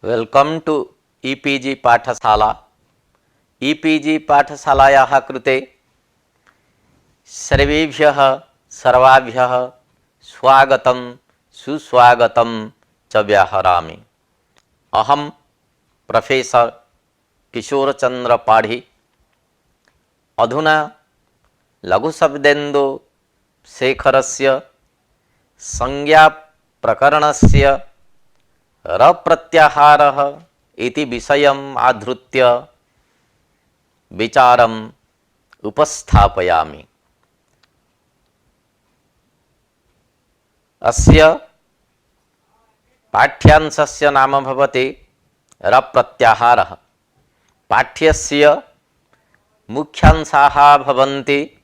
Welcome to e-PG पाठशाला। E-PG पाठशालायाः कृते सर्वेभ्यः सर्वाभ्यः स्वागतं सुस्वागतं च व्याहरामि। अहं प्रोफेसर किशोरचंद्र पाढ़ी अधुना लघुशब्देन्दु शेखरस्य संज्ञा प्रकरणस्य रप्रत्याहारः इति विषयम् आधृत्य विचारम् उपस्थापयामि। अस्य पाठ्यांशस्य नाम भवति रप्रत्याहारः। पाठ्यस्य मुख्यांशाः भवन्ति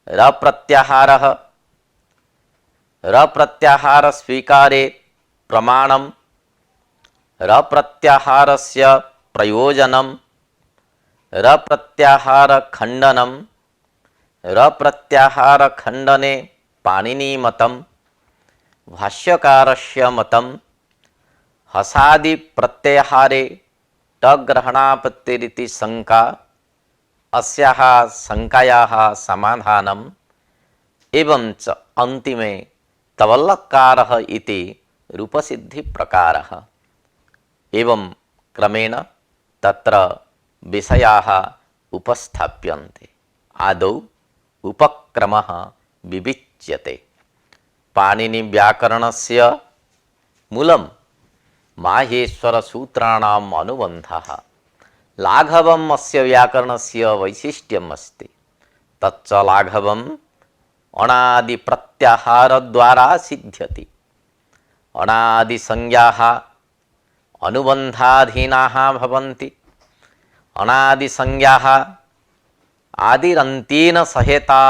रप्रत्याहारः, रप्रत्याहार स्वीकारे प्रमाणं, रप्रत्याहारस्य प्रयोजनं, रप्रत्याहार खंडनं, रप्रत्याहार खंडने पाणिनीमतं, भाष्यकारस्य मतं, हसादि प्रत्याहारे टग्रहणापत्तिरिति शंका, अस्याः शंकायाः समाधानम् एवं च अन्तिमे तवल्लकारः इति रूपसिद्धि प्रकारः। एवं क्रमेण तत्र विषयाः उपस्थाप्यन्ते। आदौ उपक्रमः विविच्यते। पाणिनि व्याकरणस्य मूलं माहेश्वर सूत्राणाम् अनुबन्धः। लाघवम् अस्य व्याकरणस्य वैशिष्ट्यम् अस्ति। तच्च लाघवम् अनादि प्रत्याहार द्वारा सिद्ध्यति। अनादि संज्ञाः अनुबन्धाधीनाः भवन्ति। अनादि संज्ञाः आदिरन्तेन सहेता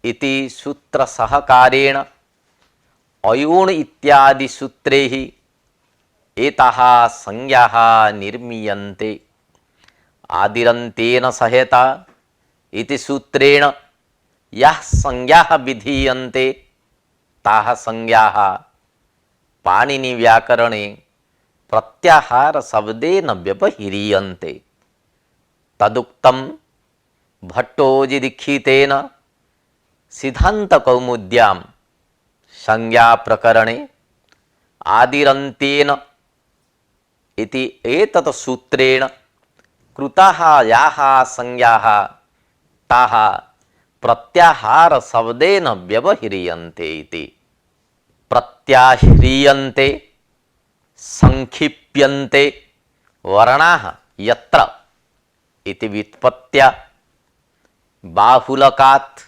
इति सूत्र सहकारेण अयोन इत्यादि सूत्रैः एताः संज्ञाः निर्मीयन्ते। आदिरन्तेन सहेता इति सूत्रेण याः संज्ञाः विधीयन्ते ताः संज्ञाः पाणिनि व्याकरणे प्रत्याहार शब्देन व्यवह्रियन्ते। तदुक्तं भट्टोजिदीक्षितेन सिद्धान्तकौमुद्यां संज्ञा प्रकरणे आदिरन्तेन इति एतत् सूत्रेण कृताः याः संज्ञाः ताः प्रत्याहार शब्देन व्यवह्रियन्ते इति। प्रत्याह्रियन्ते संक्षिप्यन्ते वर्णाः यत्र इति व्युत्पत्त्या बाहुलकात्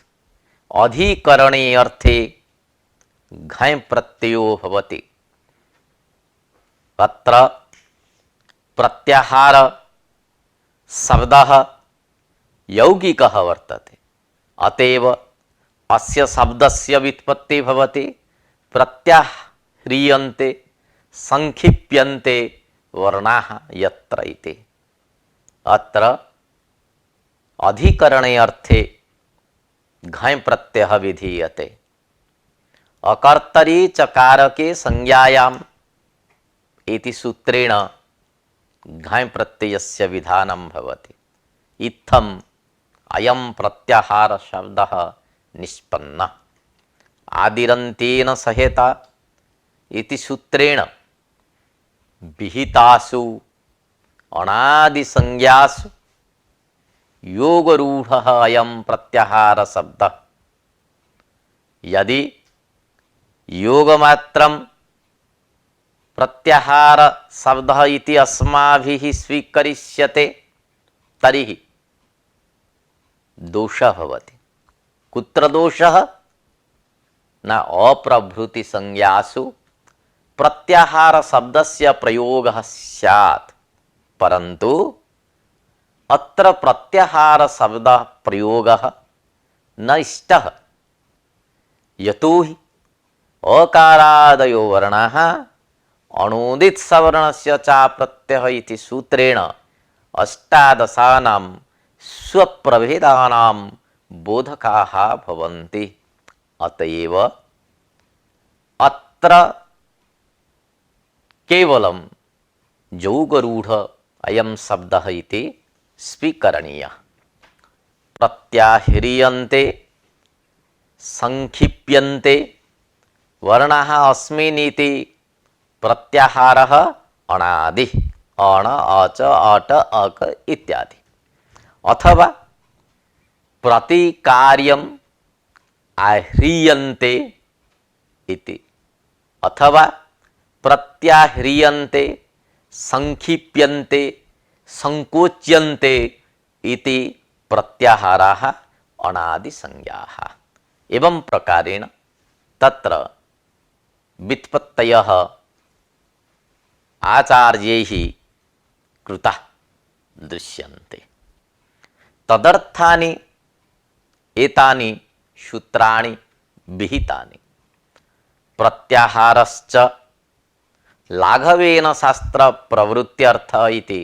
अधिकरणे अर्थे घञ् प्रत्ययो भवति। अत्र प्रत्याहार शब्दः यौगिकः वर्तते। अतएव अस्य शब्दस्य व्युत्पत्ति भवति प्रत्याह्रियन्ते संक्षिप्यन्ते वर्णाः यत्र इति। अत्र अधिकरणे अर्थे घञ् प्रत्ययः विधीयते। अकर्तरि चकारके संज्ञायाम् इति सूत्रेण घञ् प्रत्ययस्य विधानं भवति। इत्थम् अयं प्रत्याहार शब्दः निष्पन्नः। आदिरन्तेन सहेता इति सूत्रेण विहितासु अनादि संज्ञासु योगरूढ़ः अयं प्रत्याहार शब्दः। यदि योगमात्रं प्रत्याहार शब्दः इति अस्माभिः स्वीकरिष्यते तर्हि दोषः भवति। कुत्र दोषः? न अप्रभृति संज्ञासु प्रत्याहार शब्दस्य प्रयोगः स्यात्, परन्तु अत्र प्रत्याहार शब्द प्रयोगः न इष्टः। यतोहि अकारादयो वर्णाः अणोदित सवर्णस्य च प्रत्ययः इति सूत्रेण अष्टादशानां स्वप्रभेदानां बोधकाः भवन्ति। अतएव अत्र केवलं जौगरूढ़ अयम शब्द इति स्वीकरणीय। प्रत्याह्रियन्ते संक्षिप्यन्ते वर्णाः अस्मिन्निति प्रत्याहारः अणादि अण अच अट अक इत्यादि। अथवा प्रतिकार्यम आह्रियन्ते इति, अथवा प्रत्याह्रियन्ते संक्षिप्यन्ते संकोच्यन्ते इति प्रत्याहाराः अणादि संज्ञाः। एवं प्रकारेण तत्र व्युत्पत्तयः आचार्यैः कृताः दृश्यन्ते। तदर्थानि एतानि सूत्राणि विहितानि। प्रत्याहारश्च लाघवेन शास्त्र प्रवृत्त्यर्थ इति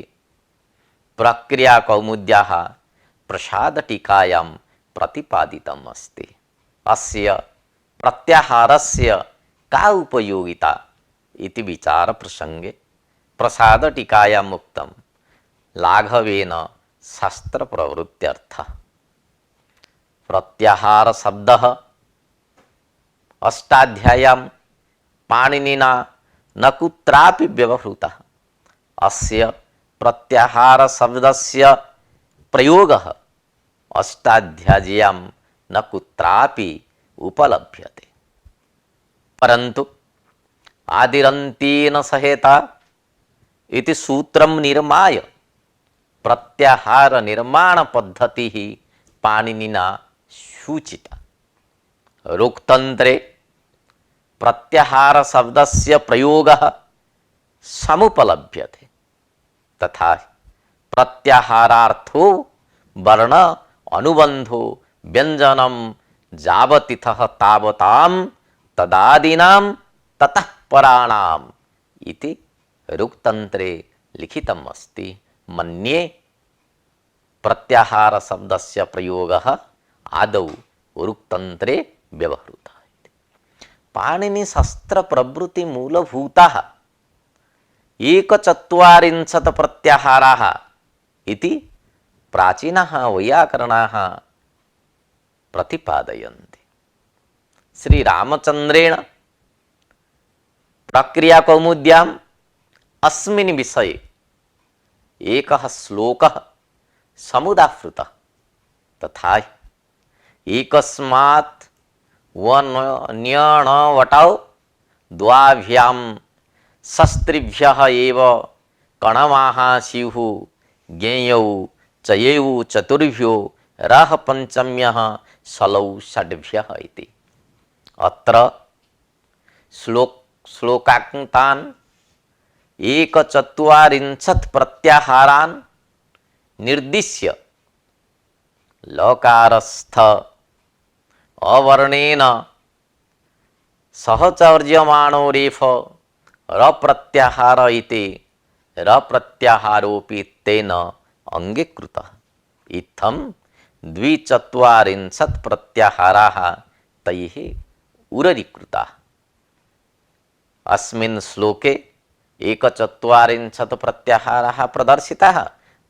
प्रक्रिया कौमुद्याः प्रसाद टीकायां प्रतिपादितम् अस्ति। अस्य प्रत्याहारस्य का उपयोगिता इति विचार प्रसंगे प्रसाद टीकायाम् उक्तं लाघवेन शास्त्र प्रवृत्त्यर्थ। प्रत्याहार शब्दः अष्टाध्याय्यां पाणिनिना न कुत्रापि व्यवहृतः। अस्य प्रत्याहार शब्दस्य प्रयोगः अष्टाध्याय्यां न कुत्रापि उपलभ्यते। परन्तु आदिरन्तेन सहेता इति सूत्रं निर्माय प्रत्याहार निर्माण पद्धतिः पाणिनिना सूचिता। ऋक्तन्त्रे प्रत्याहार शब्दस्य प्रयोगः समुपलभ्यते। तथा प्रत्याहारार्थो वर्ण अनुबंधो व्यंजनम जावतिथः तावतां तदादीनां ततः पराणाम् इति ऋक्तन्त्रे लिखितम् अस्ति। मन्ये प्रत्याहार शब्दस्य प्रयोगः आदौ ऋक्तन्त्रे व्यवहृतः। पाणिनि शास्त्र प्रवृत्ति मूलभूताः एकचत्वारिंशत् प्रत्याहाराः इति प्राचीनाः वैयाकरणाः प्रतिपादयन्ति। श्रीरामचन्द्रेण प्रक्रिया कौमुद्याम् अस्मिन् विषये एकः श्लोकः समुदाहृतः। तथा एकस्मात् वन्यणवटौ द्वाभ्यां शस्त्रिभ्यः एव कणमाः स्युः ज्ञेयौ चयौ चतुर्भ्यो रः पंचम्यः शलौ षड्भ्यः इति। अत्र श्लोकान्तान् एकचत्वारिंशत् प्रत्याहारान् निर्दिश्य लकारस्थ अवर्णेन सहचर्यमाणो रेफ रप्रत्याहार इति रप्रत्याहारोऽपि तेन अंगीकृतः। इत्थं द्विचत्वारिंशत् प्रत्याहाराः तैः उररीकृताः। अस्मिन् श्लोके एकचत्वारिंशत् प्रत्याहाराः प्रदर्शिताः।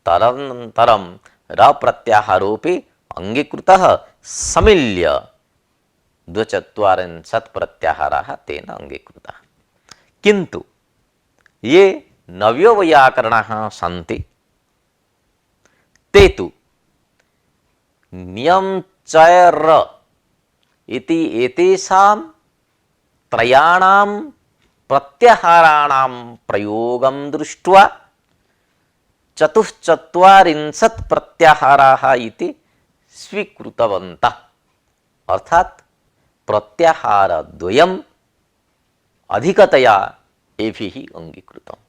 तदनन्तरं रप्रत्याहारोऽपि अंगीकृतः। सम्मिल्य द्विचत्वारिंशत् प्रत्याहाराः तेन अंगीकृताः। किन्तु ये नव्यवैयाकरणाः सन्ति ते तु नियम चय र इति एतेषां त्रयाणां प्रत्याहाराणां प्रयोगं दृष्ट्वा चतुश्चत्वारिंशत् प्रत्याहाराः इति स्वीकृतवन्तः। अर्थात प्रत्याहार द्वयम् अधिकतया एभिः अंगीकृतम्।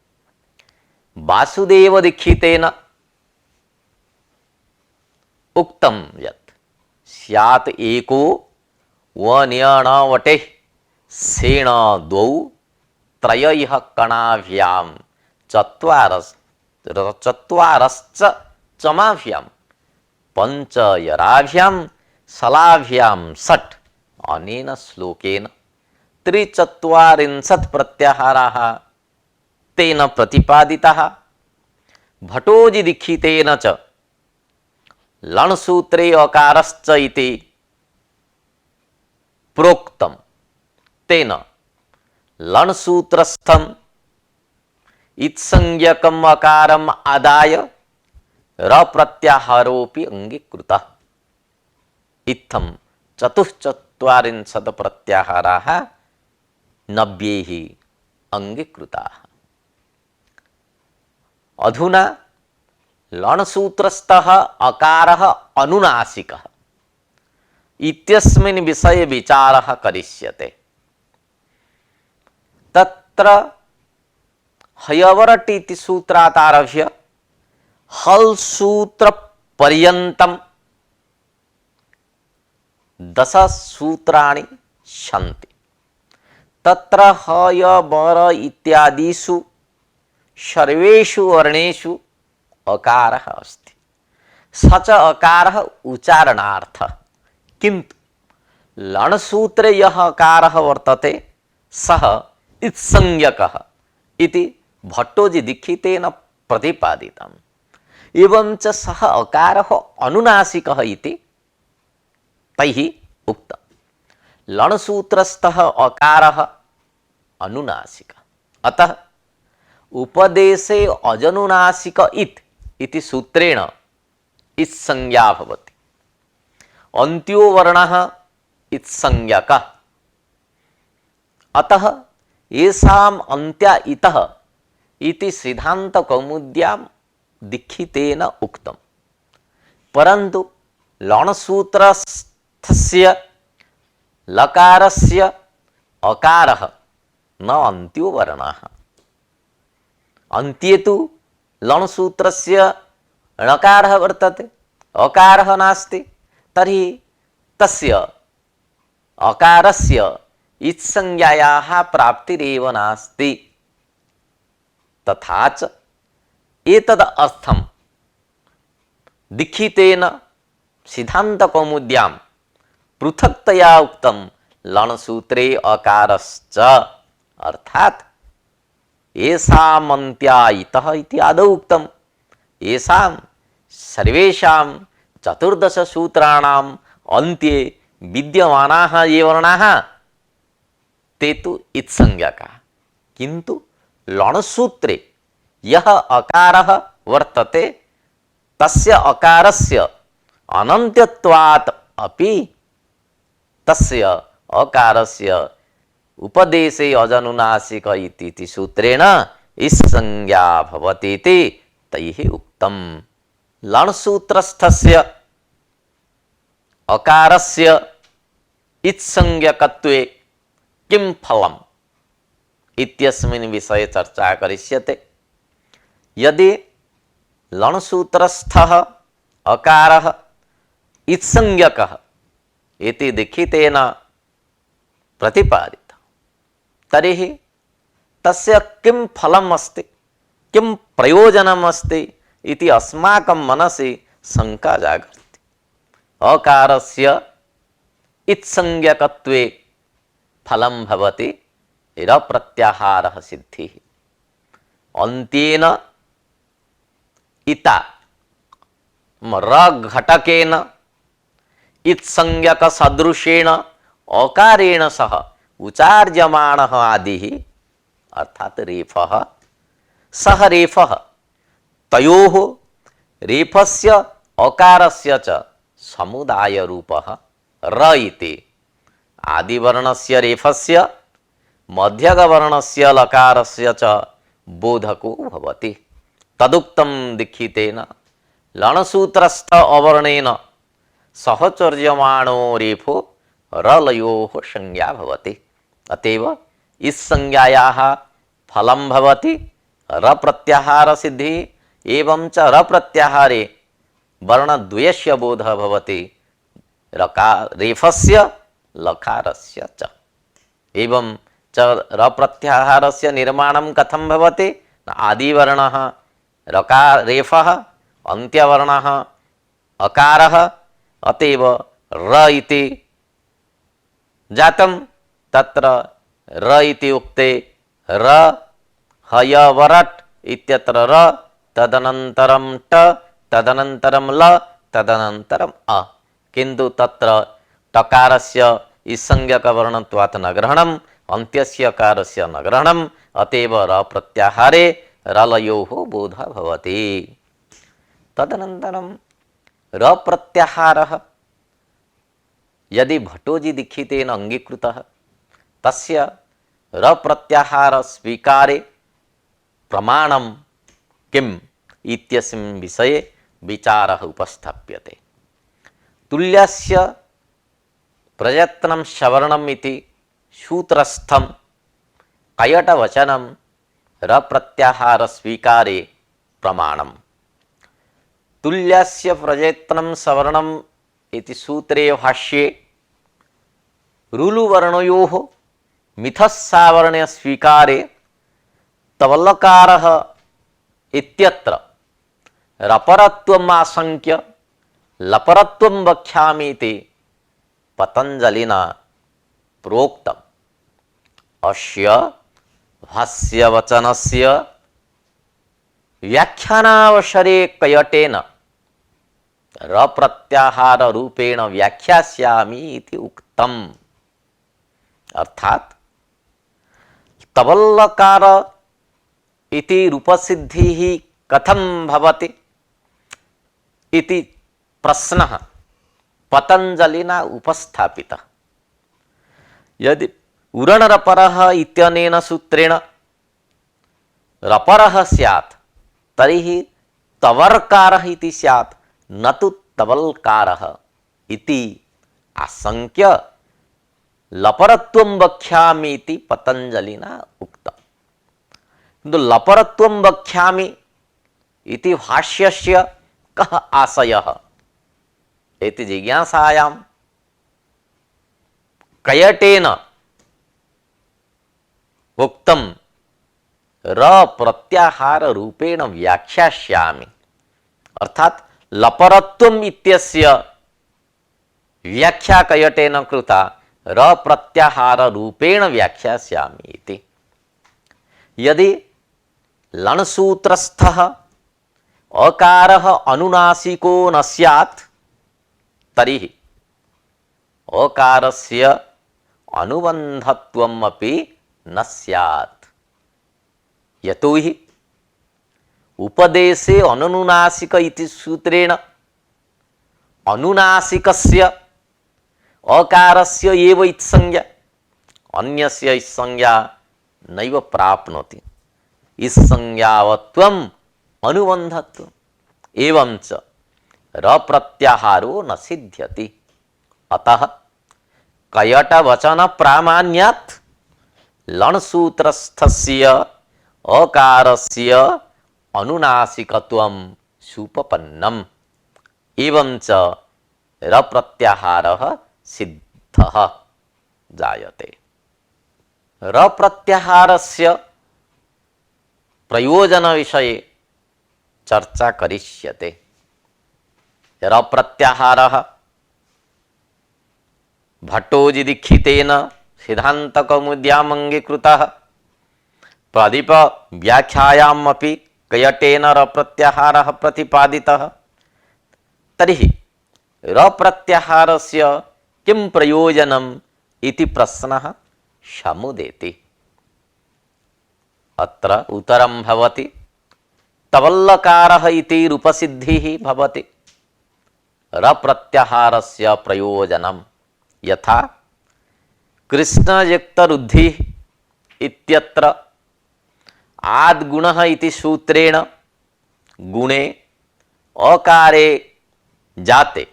वासुदेव दीक्षितेन उक्तं यत् स्यात् एको वन्यणवटे सेण द्वौ त्रयः कणाभ्यां चत्वारश्च चमाभ्यां पंचयराभ्यां शलाभ्यां षट्। अनेन श्लोकेन त्रिचत्वारिंशत् प्रत्याहाराः तेन प्रतिपादितः भटोजि दीक्षितेन च लणसूत्रे अकारश्च इति प्रोक्तम तेन लणसूत्रस्थम इत्संज्ञकम अकारम आदाय र प्रत्याहारोपि अंगीकृतः इत्थम चतुश्चत्वारिंशत् प्रत्याहाराः नव्यैः अंगीकृताः। अधुना लणसूत्रस्थः अकारः अनुनासिकः इत्यस्मिन् विषये विचारः करिष्यते। तत्र हयवरट् इति सूत्रात् आरभ्य हल् सूत्र पर्यन्तं 10 सूत्राणि सन्ति। तत्र हय वर इत्यादिषु सर्वेषु वर्णेषु अकारः अस्ति। स च अकारः उच्चारणार्थः, किन्तु लणसूत्रे यः अकारः वर्तते सः इत्संज्ञकः इति भट्टोजि दीक्षितेन प्रतिपादितम्। एवं च सः अकारः अनुनासिकः इति तैः उक्तम्। लणसूत्रस्थः अकारः अनुनासिकः, अतः उपदेशे अजनुनासिक इति सूत्रेण इत्संज्ञा भवति। अन्त्यो वर्णः इत्संज्ञकः, अतः येषाम् अन्त्या इतः इति सिद्धान्तकौमुद्यां दीक्षितेन उक्तम्। परन्तु लणसूत्रस्थस्य लकारस्य अकारः न अन्त्यो वर्णः। अन्त्ये तु लणसूत्रस्य णकारः वर्तते, अकारः नास्ति, तर्हि तस्य अकारस्य इत्संज्ञायाः प्राप्तिरेव नास्ति। तथा च एतद् अर्थं दीक्षितेन सिद्धान्तकौमुद्यां पृथक्तया उक्तं लणसूत्रे अकारश्च, अर्थात् येषामन्त्या इतः इति आदौ उक्तं। येषां सर्वेषां 14 सूत्राणाम् अन्त्ये विद्यमानाः ये वर्णाः ते तु इत्संज्ञकाः, किन्तु लणसूत्रे यः अकारः वर्तते तस्य अकारस्य अनन्त्यत्वात् अपि तस्य अकारस्य उपदेशे अजनुनासिक इति सूत्रेण इत्संज्ञा भवति इति तैः उक्तम्। लणसूत्रस्थस्य अकारस्य इत्संज्ञकत्वे किं फलम् इत्यस्मिन् विषये चर्चा करिष्यते। यदि लणसूत्रस्थः अकारः इत्संज्ञकः इति दीक्षितेन प्रतिपादितः, तर्हि तस्य किं फलम् अस्ति, किं प्रयोजनम् अस्ति इति अस्माकं मनसि शङ्का जागर्ति। अकारस्य इत्संज्ञकत्वे फलं भवति रप्रत्याहारः सिद्धिः। अन्त्येन इता रघटकेन इत्संज्ञकसदृशेन अकारेण सह उचार्यमाणः आदिः अर्थात् रेफः, सः रेफः तयोः रेफस्य अकारस्य च समुदायरूपः र इति आदिवर्णस्य रेफस्य मध्यगवर्णस्य लकारस्य च बोधको भवति। तदुक्तं दीक्षितेन लणसूत्रस्थ अवर्णेन सहचर्यमाणो रेफो रलयोः संज्ञा भवति। अतएव इस संज्ञायाः फलं भवति रप्रत्याहार सिद्धि एवं च रप्रत्याहारे वर्णद्वयस्य बोधः भवति रेफस्य लकारस्य च। एवं च रप्रत्याहारस्य निर्माणं कथं भवति? आदिवर्णः रेफः, अन्त्यवर्णः अकारः, अतएव र इति जातं। तत्र र इति उक्ते र हयवरट् इत्यत्र र, तदनन्तरं ट, तदनन्तरं ल, तदनन्तरम अ। किन्तु तत्र टकारस्य ईसंज्ञकवर्णत्वात् न ग्रहणम्, अन्त्यस्य कारस्य न ग्रहणम्, अतएव र प्रत्याहारे रलयोः बोधः भवति। तदनन्तरं र प्रत्याहारः यदि भट्टोजी दीक्षितेन अंगीकृतः तस्य र प्रत्याहार स्वीकारे प्रमाणं किम् इत्यस्मिन् विषये विचारः उपस्थाप्यते। तुल्यस्य प्रयत्नं सवर्णम् इति सूत्रस्थं कयटवचनं र प्रत्याहार स्वीकारे प्रमाणम्। तुल्यस्य प्रयत्नं सवर्णम् इति सूत्रे भाष्ये रुलुवर्णयोः मिथस्सावर्ण्य स्वीकारे तवलकारः इत्यत्र रपरत्वम् आशंक्य लपरत्वं वक्ष्यामि इति पतंजलिना प्रोक्तम्। अस्य भाष्यवचनस्य व्याख्यानावसरे कयटेन र प्रत्याहार रूपेण व्याख्यास्यामि इति उक्तम्। अर्थात तवल्लकार इति रूपसिद्धिः कथं भवति इति प्रश्नः पतंजलिना उपस्थापितः। यदि उरणरपरः इत्यनेन सूत्रेण रपरः स्यात् तर्हि तवर्कारः इति स्यात्, न तु तवल्कारः इति आशंक्य लपरत्वं वक्ष्यामि इति पतंजलिना उक्तम्। किन्तु लपरत्वं वक्ष्यामि इति भाष्यस्य कः आशयः इति जिज्ञासायां कयटेन उक्तं र प्रत्याहार रूपेण व्याख्यास्यामि, अर्थात लपरत्वम् इत्यस्य व्याख्या कयटेन कृता र प्रत्याहार रूपेण व्याख्यास्यामि इति। यदि लणसूत्रस्थः अकारः अनुनासिको न स्यात् तर्हि अकारस्य अनुबन्धत्वम् अपि न स्यात्। यतोहि उपदेशे अनुनासिक इति सूत्रेण अनुनासिकस्य अकारस्य एव इत्संज्ञा, अन्यस्य इत्संज्ञा नैव प्राप्नोति। इत्संज्ञावत्वम् अनुबन्धत्वम् एवञ्च र प्रत्याहारो न सिद्ध्यति। अतः कयटवचन प्रामाण्यात् लणसूत्रस्थस्य अकारस्य अनुनासिकत्वं सुपपन्नम्, एवञ्च र प्रत्याहारः सिद्धः जायते। र प्रत्याहारस्य प्रयोजन विषये चर्चा करिष्यते। र प्रत्याहारः भट्टोजी दीक्षितेन सिद्धान्तकौमुद्याम् अंगीकृतः, प्रदीप व्याख्यायाम् अपि कयटेन र प्रत्याहारः प्रतिपादितः। तर्हि र प्रत्याहारस्य किं प्रयोजनम् इति प्रश्नः समुदेति। अत्र उत्तरं भवति तवल्लकारः इति रूपसिद्धिः भवति। र प्रत्याहारस्य प्रयोजनं यथा कृष्णयुक्तरुद्धिः इत्यत्र आद्गुणः इति सूत्रेण गुणे अकारे जाते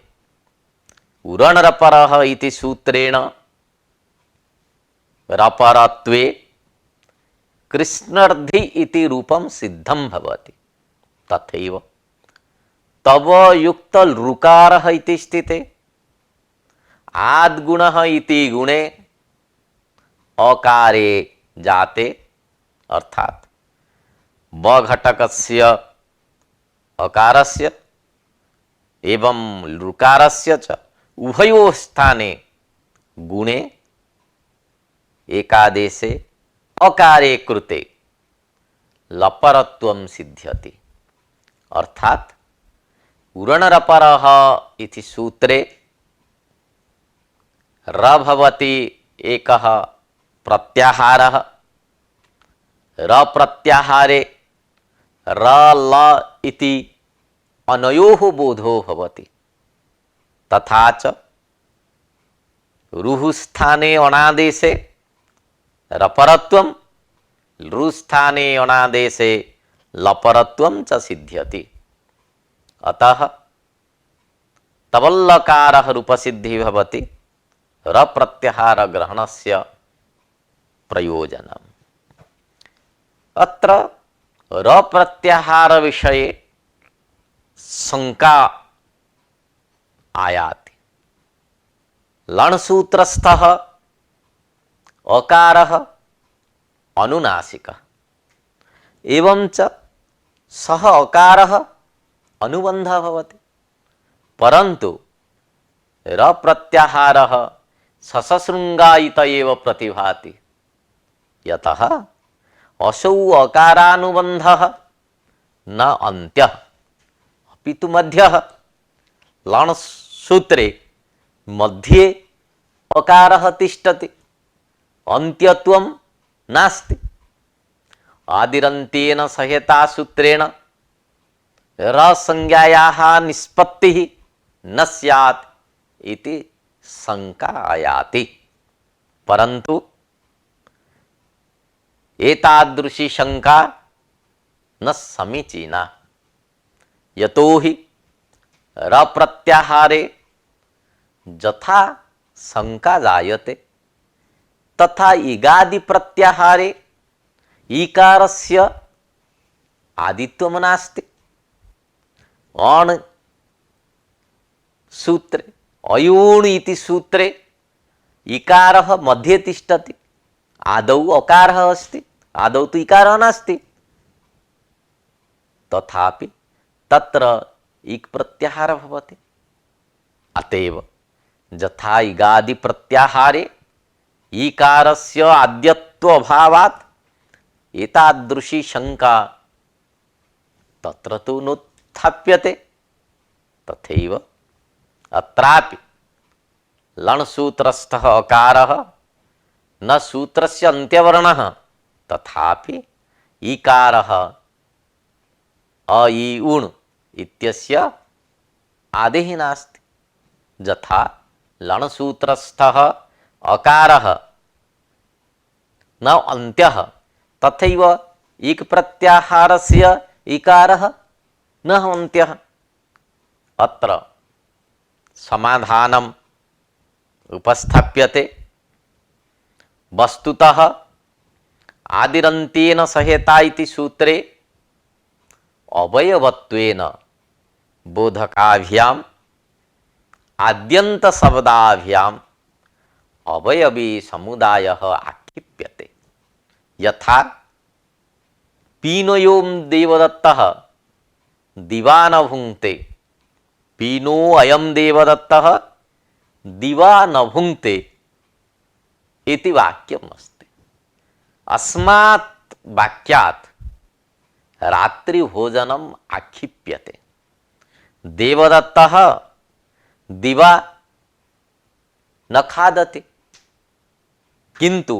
उरणरपरः इति सूत्रेण रपरत्वे कृष्णर्धि इति रूपं सिद्धं भवति। तथैव तव युक्त ऋकारः इति स्थिते आद्गुणः इति गुणे अकारे जाते, अर्थात ब घटकस्य अकारस्य एवं ऋकारस्य च उभयोः स्थाने गुणे एकादेशे अकारे कृते लपरत्वं सिद्ध्यति। अर्थात उरणरपरः इति सूत्रे र भवति एकः प्रत्याहारः, र प्रत्याहारे र ल इति अनयोः बोधो भवति। तथा च रुः स्थाने अणादेशे रपरत्वं, लृ स्थाने अणादेशे लपरत्वं च सिद्ध्यति। अतः तवल्लकारः रूपसिद्धिः भवति र प्रत्याहार ग्रहणस्य प्रयोजनम्। अत्र र प्रत्याहार विषये शंका आयाति। लणसूत्रस्थः अकारः अनुनासिकः, एवं च सः अकारः अनुबन्धः भवति, परन्तु र प्रत्याहारः ससशृङ्गायित एव प्रतिभाति। यतः असौ अकारानुबन्धः न अन्त्यः अपितु मध्यः। लण् सूत्रे मध्ये अकारः तिष्ठति, अन्त्यत्वं नास्ति। आदिरन्त्येन सहेता सूत्रेण र संज्ञायाः निष्पत्तिः न स्यात् इति शंका आयाति, परन्तु एतादृशी शंका न समीचीना। यतोहि र प्रत्याहारे यथा शंका जायते तथा इगादि प्रत्याहारे ईकारस्य आदित्वं नास्ति। अण् सूत्रे अयूण् इति सूत्रे इकारः मध्ये तिष्ठति, आदौ अकारः अस्ति, आदौ तु इकारः नास्ति, तथापि तत्र इक् प्रत्याहारः भवति। अतएव यथा इगादि प्रत्याहारे ईकारस्य आद्यत्व अभावात् एतादृशी शंका तत्र तु नोत्थाप्यते, तथैव अत्रापि लण् सूत्रस्थः अकारः न सूत्रस्य अन्त्यवर्णः, तथापि ईकारः अ इ उण् इत्यस्य आदिः नास्ति। यथा लण् सूत्रस्थः अकारः न अन्त्यः, तथैव इक् प्रत्याहारस्य इकारः न अन्त्यः। अत्र समाधानम् उपस्थाप्यते। वस्तुतः आदिरन्त्येन सहेता इति सूत्रे अवयवत्वेन बोधकाभ्याम् आद्यन्त शब्दाभ्याम् अवयवी समुदायः आक्षिप्यते। यथा पीनयों देवदत्तः दिवा न भुङ्क्ते, पीनो अयं देवदत्तः दिवा न भुङ्क्ते इति वाक्यम् अस्ति। अस्मात् वाक्यात् रात्रिभोजनम् आक्षिप्यते। देवदत्तः दिवा न खादति, किन्तु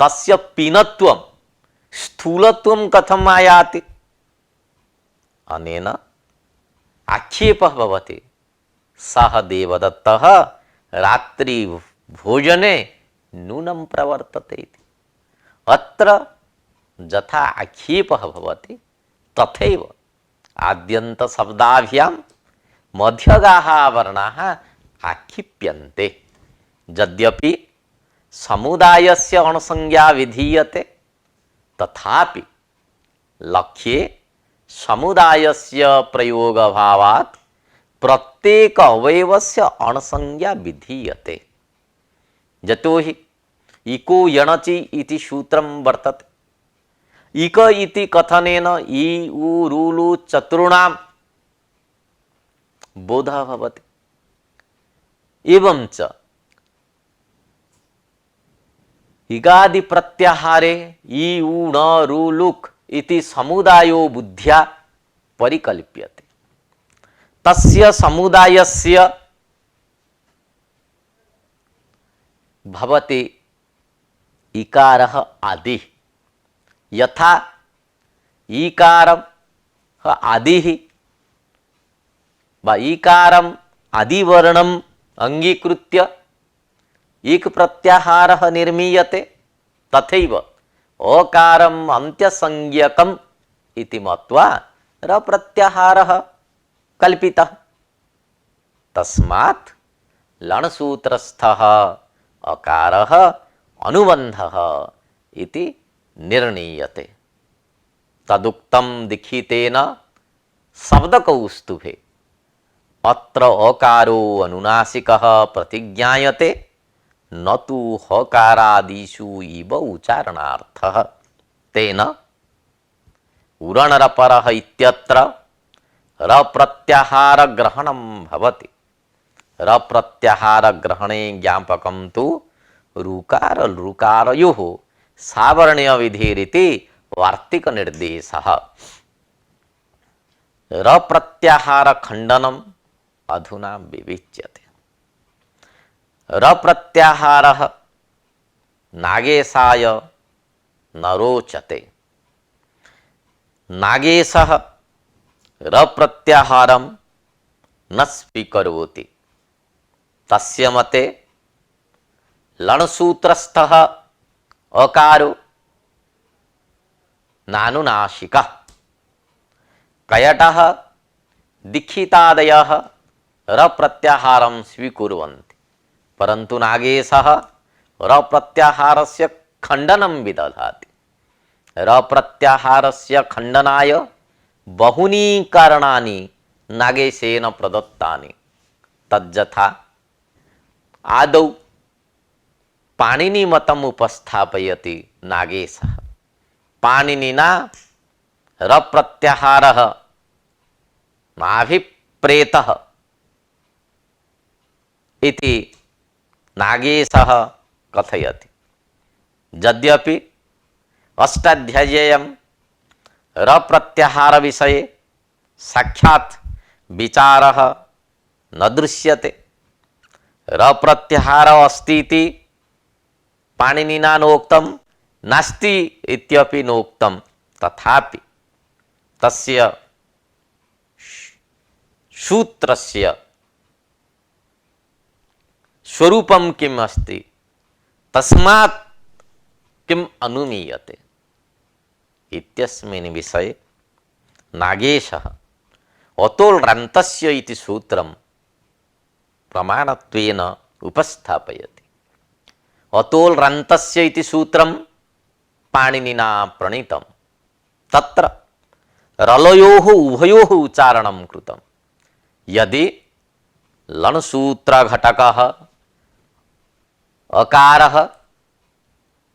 तस्य पीनत्वं स्थूलत्वं कथम् आयाति? अनेन आक्षेपः भवति, सः देवदत्तः रात्रि भोजने नूनं प्रवर्तते इति। अत्र यथा आक्षेपः भवति तथैव आद्यन्त शब्दाभ्यां मध्यगाः वर्णाः आक्षिप्यन्ते। यद्यपि समुदायस्य अणुसंज्ञा विधीयते, तथापि लक्ष्ये समुदायस्य प्रयोगभावात् प्रत्येक अवयवस्य अणुसंज्ञा विधीयते। यतोहि इको यणचि इति सूत्रं वर्तते। इक इति कथनेन इ उ रु लु चतुर्णां बोधः भवति। एवं च इगादि प्रत्याहारे इ उ ण रु लुक् इति समुदायो बुद्ध्या परिकल्प्यते। तस्य समुदायस्य भवति इकारः आदिः। यथा ईकारः आदिः वा ईकारम् आदिवर्णम् अंगीकृत्य इक् प्रत्याहारः निर्मीयते, तथैव अकारम् अन्त्यसंज्ञकम् इति मत्वा र प्रत्याहारः कल्पितः। तस्मात् लणसूत्रस्थः अकारः अनुबन्धः इति निर्णीयते। तदुक्तं दीक्षितेन शब्दकौस्तुभे अत्र अकारो अनुनासिकः प्रतिज्ञायते न तु हकारादिषु इव उच्चारणार्थः। तेन उरणरपरः इत्यत्र रप्रत्याहारग्रहणं भवति। रप्रत्याहारग्रहणे ज्ञापकं तु ऋकार लृकारयोः सावर्ण्यविधिरिति वार्तिकनिर्देशः। रप्रत्याहारखण्डनम् अधुना विविच्यते। रप्रत्याहारः नागेशाय न रोचते। नागेशः रप्रत्याहारं न स्वीकरोति। तस्य मते लणसूत्रस्थः अकारो नानुनासिकः। कयटः दीक्षितादयः रप्रत्याहारं स्वीकुर्वन्ति, परन्तु नागेशः रप्रत्याहारस्य खण्डनं विदधाति। रप्रत्याहारस्य खण्डनाय बहूनि कारणानि नागेशेन प्रदत्तानि। तज्जथा आदौ पाणिनिमतम् उपस्थापयति नागेशः। पाणिनिना रप्रत्याहारः नाभिप्रेतः इति नागेशः कथयति। यद्यपि अष्टाध्याय्यां रप्रत्याहार विषये साक्षात् विचारः न दृश्यते। रप्रत्याहार अस्ति इति पाणिनिना नोक्तं, नास्ति इत्यपि नोक्तं, तथापि तस्य सूत्रस्य स्वरूपं किम् अस्ति, तस्मात् किम् अनुमीयते इत्यस्मिन् विषये नागेशः अतोल्रान्तस्य इति सूत्रं प्रमाणत्वेन उपस्थापयति। अतोल्रान्तस्य इति सूत्रं पाणिनिना प्रणीतं। तत्र रलयोः उभयोः उच्चारणं कृतं। यदि लणसूत्रघटकः अकारः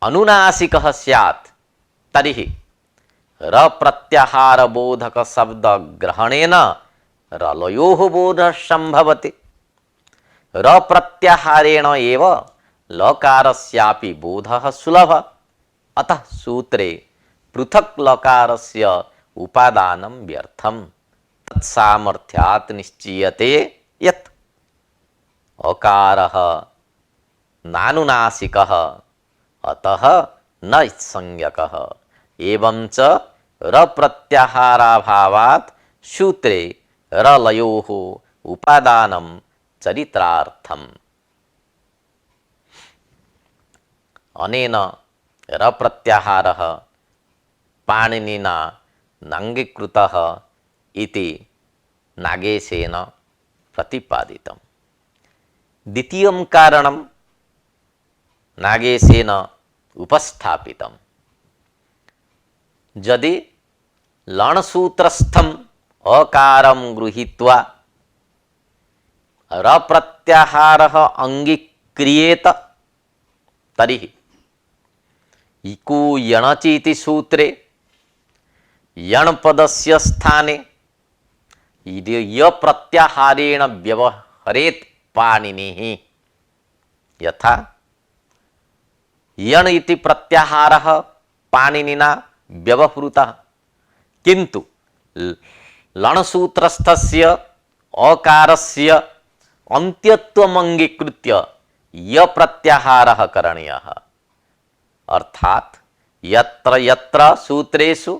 अनुनासिकः स्यात् तर्हि रप्रत्याहारबोधकशब्दग्रहणेन रलयोः बोधः सम्भवति। रप्रत्याहारेण एव लकारस्यापि बोधः सुलभः। अतः सूत्रे पृथक् लकारस्य उपादानं व्यर्थम्। तत्सामर्थ्यात् निश्चीयते यत् अकारः नानुनासिकः, अतः न संज्ञकः। एवं च रप्रत्याहाराभावात् सूत्रे रलयोः उपादानं चरित्रार्थम्। अनेन रप्रत्याहारः पाणिनिना नाङ्गीकृतः इति नागेशेन प्रतिपादितं। द्वितीयं कारणं नागेशेन उपस्थापितं। यदि लणसूत्रस्थम् अकारं गृहीत्वा रप्रत्याहारः अङ्गीक्रियेत तर्हि इको यणचि इति सूत्रे यणपदस्य स्थाने यप्रत्याहारेण व्यवहरेत् पाणिनिः। यथा यण इति प्रत्याहारः पाणिनिना व्यवहृतः, किंतु लणसूत्रस्थस्य अकारस्य अंत्यत्वम् अंगीकृत्य य प्रत्याहारः करणीयः। अर्थात यत्र यत्र सूत्रेषु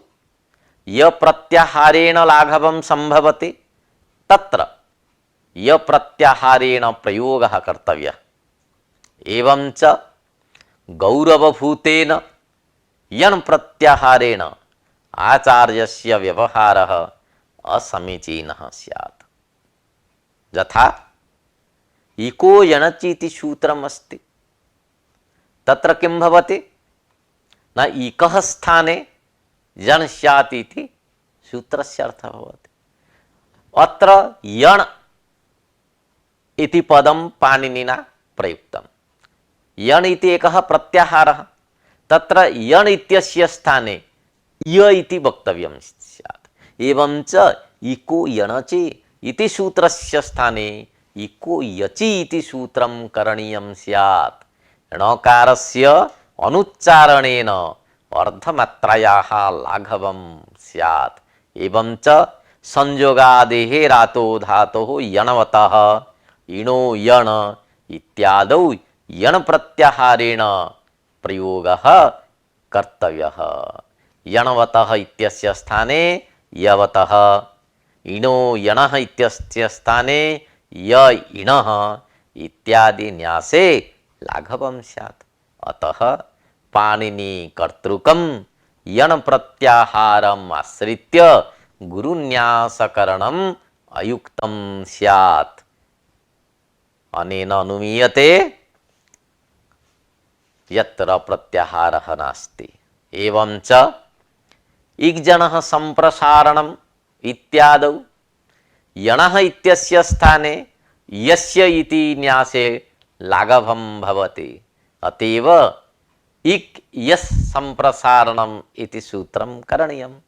य प्रत्याहारेण लाघवं संभवति तत्र य प्रत्याहारेण प्रयोगः कर्तव्यः। एवं च गौरवभूतेन यण प्रत्याहारेण आचार्यस्य व्यवहारः असमीचीनः स्यात्। यथा इको यणचि इति सूत्रम् अस्ति, तत्र किं भवति न इकः स्थाने यण स्यात् इति सूत्रस्य अर्थः भवति। अत्र यण इति पदं पाणिनिना प्रयुक्तम्। यण इति एकः प्रत्याहारः, तत्र यण इत्यस्य स्थाने य इति वक्तव्यं स्यात्। एवं च इको यणचि इति सूत्रस्य स्थाने इको यचि इति सूत्रं करणीयं स्यात्। णकारस्य अनुच्चारणेन अर्धमात्रायाः लाघवं स्यात्। एवं च संयोगादेः रातो धातोः यणवतः इणो यण इत्यादौ यण प्रत्याहारेण प्रयोगः कर्तव्यः। यणवतः इत्यस्य स्थाने यवतः, इणो यणः इत्यस्य स्थाने य इणः इत्यादि न्यासे लाघवं स्यात्। अतः पाणिनि कर्तृकं यण प्रत्याहारम् आश्रित्य गुरुन्यासकरणम् अयुक्तं स्यात्। अनेन अनुमीयते यत्र प्रत्याहारः नास्ति। एवं च इग्जनः संप्रसारणम् इत्यादौ यणः इत्यस्य स्थाने यस्य इति न्यासे लाघवं भवति। अतएव इक् यस् संप्रसारणम् इति सूत्रं करणीयम्।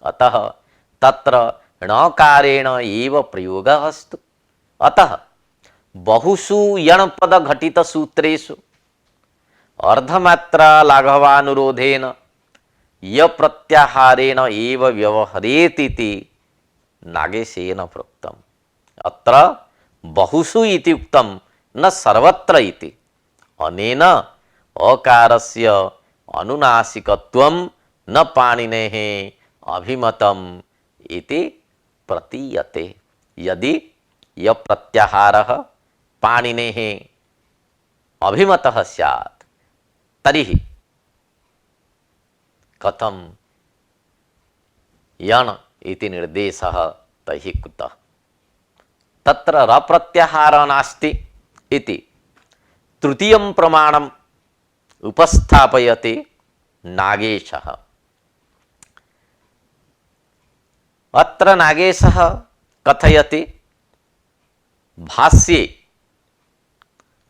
अतः तत्र णकारेण एव प्रयोगः अस्तु। अतः बहुषु यणपद घटित सूत्रेषु अर्धमात्रा लाघवानुरोधेन य प्रत्याहारेण एव व्यवहरेत् इति नागेशेन प्रोक्तम्। अत्र बहुषु इति उक्तं न सर्वत्र इति। अनेन अकारस्य अनुनासिकत्वं न पाणिनेः अभिमतम् इति प्रतीयते। यदि य प्रत्याहारः पाणिनेः अभिमतः स्यात् तर्हि कथं यण इति निर्देशः तैः कुतः? तत्र र प्रत्याहारः नास्ति इति तृतीयं प्रमाणम् उपस्थापयति नागेशः। अत्र नागेशः कथयति भाष्ये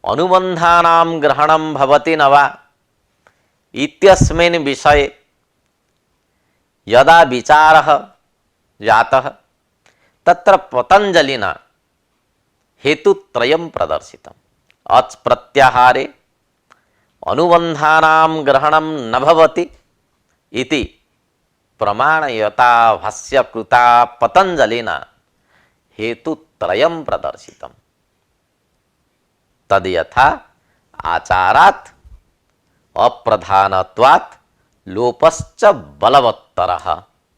अनुबन्धानां ग्रहणं भवति न वा इत्यस्मिन् विषये यदा विचारः जातः तत्र पतञ्जलिना हेतुत्रयं प्रदर्शितम्। अच् प्रत्याहारे अनुबन्धानां ग्रहणं न भवति इति प्रमाणयता भाष्यकृता पतञ्जलिना हेतुत्रयं प्रदर्शितम्। तद्यथा आचारात् अप्रधानत्वात् लोपश्च बलवत्तरः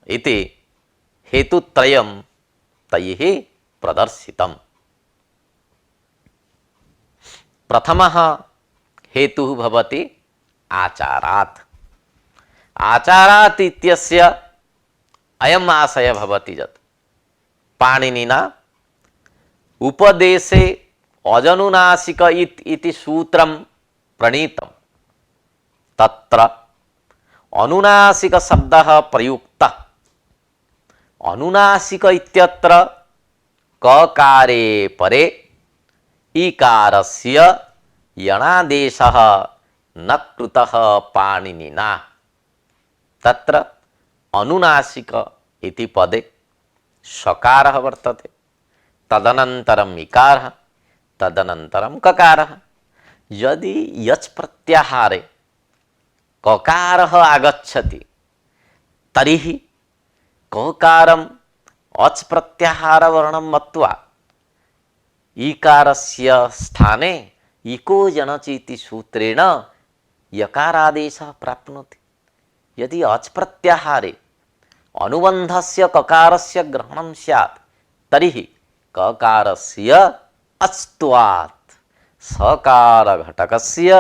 इति हेतुत्रयं तैः प्रदर्शितम्। प्रथमः हेतुः भवति आचारात्। आचारात् इत्यस्य अयम् आशयः भवति यत् पाणिनिना उपदेशे अजनुनासिक इति सूत्रं प्रणीतं। तत्र अनुनासिक शब्दः प्रयुक्तः। अनुनासिक इत्यत्र ककारे परे ईकारस्य यणादेशः न कृतः पाणिनिना। तत्र अनुनासिक इति पदे शकारः वर्तते, तदनन्तरम् इकारः, तदनन्तरं ककारः। यदि यच् प्रत्याहारे ककारः आगच्छति तर्हि ककारम अच प्रत्याहार वर्णम मत्वा ईकारस्य स्थाने इको जनचीति सूत्रेण यकारादेशः प्राप्नोति। यदि अच प्रत्याहारे अनुबंधस्य ककारस्य ग्रहणं स्यात् तर्हि ककारस्य अच्त्वात् सकार घटकस्य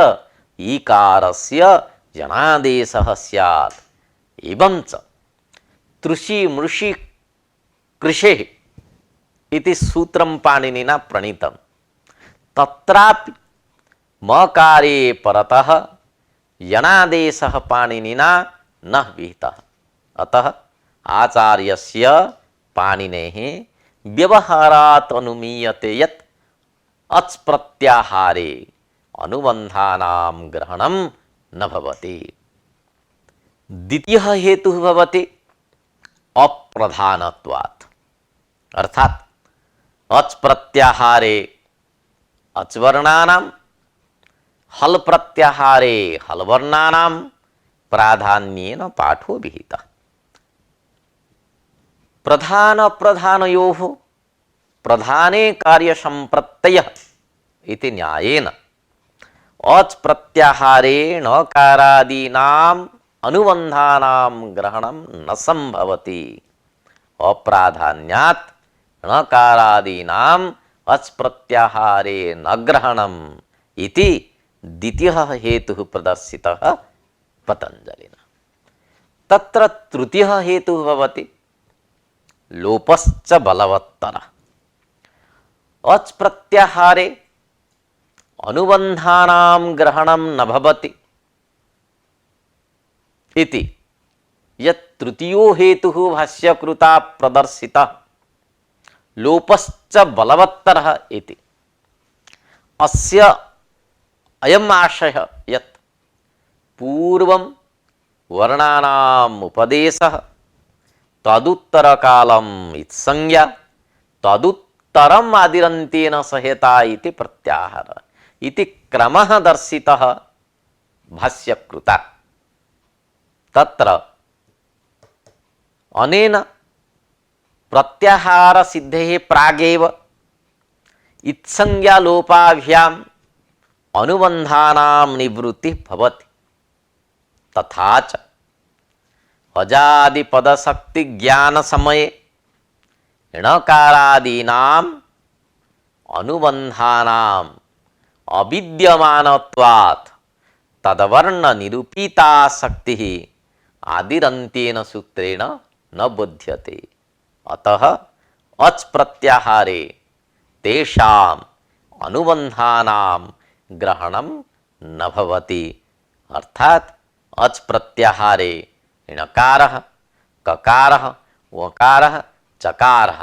ईकारस्य जनादेशः स्यात्। एवं च तृषि मृषि कृषेः इति सूत्रं पाणिनिना प्रणीतं। तत्रापि मकारे परतः यनादेशः पाणिनिना न विहितः। अतः आचार्यस्य पाणिनेः व्यवहारात् अनुमीयते यत् अच् प्रत्याहारे अनुबन्धानां ग्रहणं न भवति। द्वितीयः हेतुः भवति अप्रधानत्वात्, अर्थात अच प्रत्याहारे अचवर्णानां हल प्रत्याहारे हलवर्णानां प्राधान्येन पाठो विहितः। प्रधान प्रधानयोः प्रधाने कार्य संप्रत्ययः इति न्यायेन अच प्रत्याहारे णकारादीनाम् अनुबन्धानां ग्रहणं न संभवति। अप्राधान्यात् णकारादीनाम् अच प्रत्याहारे न ग्रहणम् इति द्वितीयः हेतुः प्रदर्शितः पतञ्जलिना। तत्र तृतीयः हेतुः भवति लोपश्च बलवत्तरः। अच प्रत्याहारे अनुबन्धानां ग्रहणं न भवति इति यत् तृतीयो हेतुः भाष्यकृता प्रदर्शितः लोपश्च बलवत्तरः इति। अस्य अयम् आशयः यत् पूर्वं वर्णानाम् उपदेशः तदुत्तरकालम् इत्संज्ञा तदुत्तरम् आदिरन्त्येन सहेता इति प्रत्याहारः इति क्रमः दर्शितः भाष्यकृता। तत्र अनेन प्रत्याहार सिद्धेः प्रागेव इत्संज्ञा लोपाभ्याम् अनुबन्धानां निवृत्तिः भवति। तथा च अजादि पदशक्ति ज्ञान समये णकारादीनाम् अनुबन्धानाम् अविद्यमानत्वात् तदवर्ण निरूपिता शक्तिः आदिरन्त्येन सूत्रेण न बोध्यते। अतः अच प्रत्याहारे तेषाम् अनुबन्धानां ग्रहणं न भवति। अर्थात अच प्रत्याहारे णकारः ककारः वकारः चकारः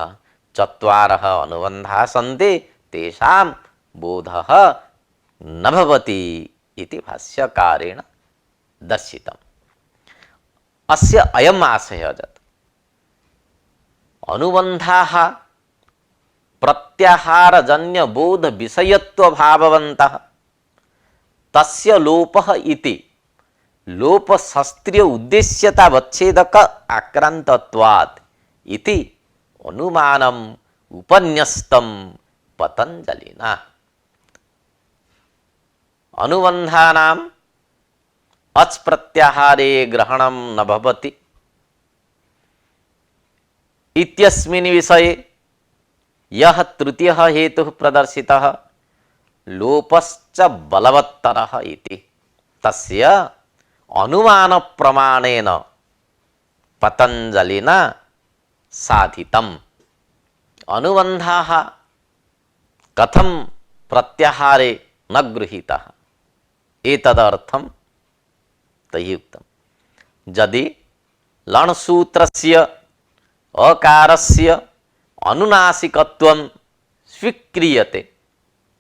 चत्वारः अनुबन्धाः सन्ति, तेषां बोधः न भवति इति भाष्यकारेण दर्शितम्। अस्य अयम् आशयः यत् अनुबन्धाः प्रत्याहारजन्य बोध विषयत्व भाववन्तः तस्य लोपः इति लोप शास्त्रीय उद्देश्यता वच्छेदक आक्रांतत्वात् इति अनुमानम् उपन्यस्तं पतञ्जलिना। अनुबन्धानाम् अच प्रत्याहारे ग्रहणं न भवति इत्यस्मिन् विषये यह तृतीयः हेतुः प्रदर्शितः लोपश्च बलवत्तरः इति तस्य अनुमान प्रमाणेन पतञ्जलिना साधितम्। अनुबन्धाः कथं प्रत्याहारे न गृहीतः एतदर्थं तैः उक्तम्। यदि लणसूत्रस्य अकारस्य अनुनासिकत्वं स्वीक्रियते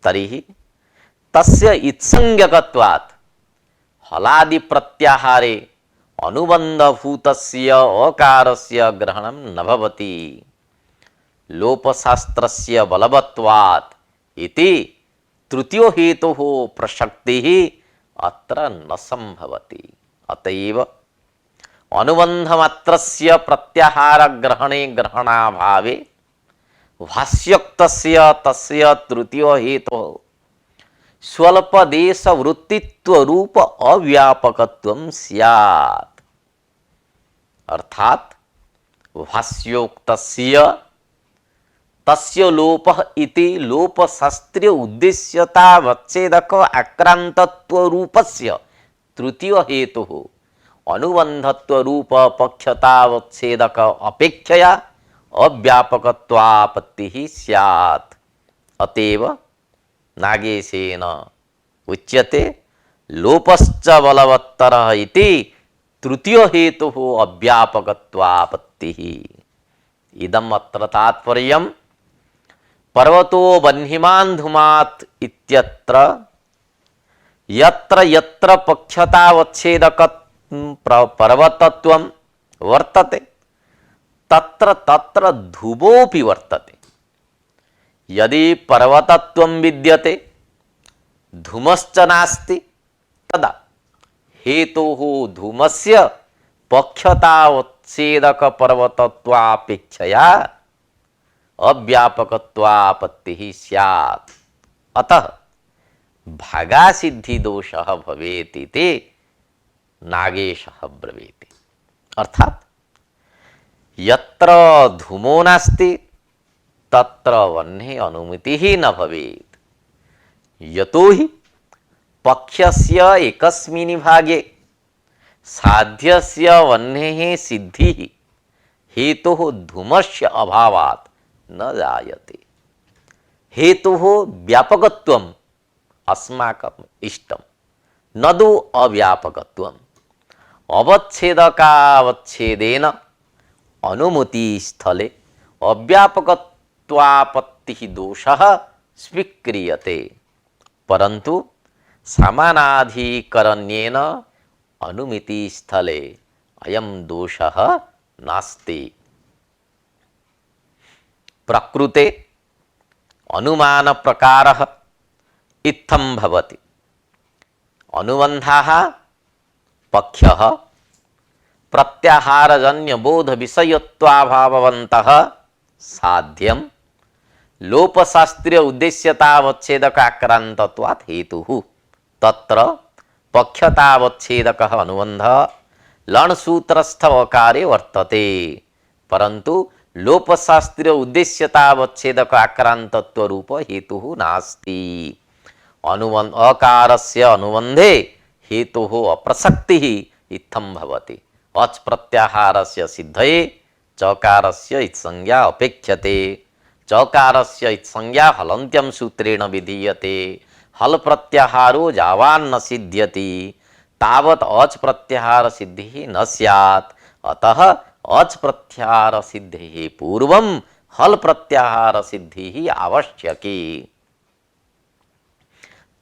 तर्हि तस्य इत्संज्ञकत्वात् हलादि प्रत्याहारे अनुबन्धभूतस्य अकारस्य ग्रहणं न भवति। लोपशास्त्रस्य बलवत्वात् इति तृतीयो हेतुः प्रसक्तिः अत्र न संभवति। अतएव अनुबंध मात्रस्य प्रत्याहार ग्रहणे ग्रहणाभावे भाष्योक्तस्य तस्य तृतीयो हेतु स्वल्प देश वृत्तित्व रूप अव्यापकत्वं स्यात्। अर्थात भाष्योक्तस्य तस्य लोपः इति लोपशास्त्रीय उद्देश्यतावच्छेदक आक्रांतत्व रूपस्य तृतीय हेतुः अनुबंधत्व रूप पक्षतावच्छेदक अपेक्षया अव्यापकत्वापत्तिः स्यात्। अतएव नागेशेन उच्यते लोपश्च बलवत्तरः इति तृतीय हेतुः अव्यापकत्वापत्तिः। इदम् अत्र तात्पर्यम् पर्वतो बह्निमान् धूमात् इत्यत्र यत्र यत्र पक्षतावच्छेदक पर्वतत्वं वर्तते तत्र तत्र धूमोऽपि वर्तते। यदि पर्वतत्वं विद्यते धूमश्च नास्ति तदा हेतुः धूमस्य पक्षतावच्छेदक पर्वतत्वापेक्षया अव्यापकत्वापत्तिः स्यात्। अतः भागासिद्धि दोषः भवेत् इति नागेशः ब्रवीति। अर्थात यत्र धूमो नास्ति तत्र वह्नेः अनुमतिः न भवेत्। यतो हि पक्षस्य एकस्मिन् भागे साध्यस्य वह्नेः सिद्धिः हेतुः धूमस्य अभावात् न जायते। हेतुः व्यापकत्वम् अस्माकम् इष्टं न तु अव्यापकत्वम्। अवच्छेदकावच्छेदेन अनुमति स्थले अव्यापकत्वापत्तिः दोषः स्वीक्रियते, परन्तु समानाधिकरण्येन अनुमिति स्थले अयं दोषः नास्ति। प्रकृते अनुमान प्रकारः इत्थं भवति। अनुबन्धाः पक्षः प्रत्याहारजन्य बोध विषयत्वाभाववन्तः साध्यं लोपशास्त्रीय उद्देश्यतावच्छेदक आक्रांतत्वात् हेतुः तत्र पक्षतावच्छेदकः अनुबन्धः लणसूत्रस्थ अकारे वर्तते, परन्तु लोपशास्त्रीय उद्देश्यतावच्छेदक आक्रांतत्व रूप हेतुः नास्ति। अनुबन्ध अकारस्य अनुबन्धे हेतुः अप्रसक्तिः इत्थं भवति। अच् प्रत्याहारस्य सिद्धये चकारस्य इत्संज्ञा अपेक्षते। चकारस्य इत्संज्ञा हलन्त्यं सूत्रेण विधीयते। हल प्रत्याहारो यावान्न सिद्ध्यति तावत् अच् प्रत्याहार सिद्धिः न स्यात्। अतः अच् प्रत्याहार सिद्धिः पूर्वं हल प्रत्याहार सिद्धिः आवश्यकी।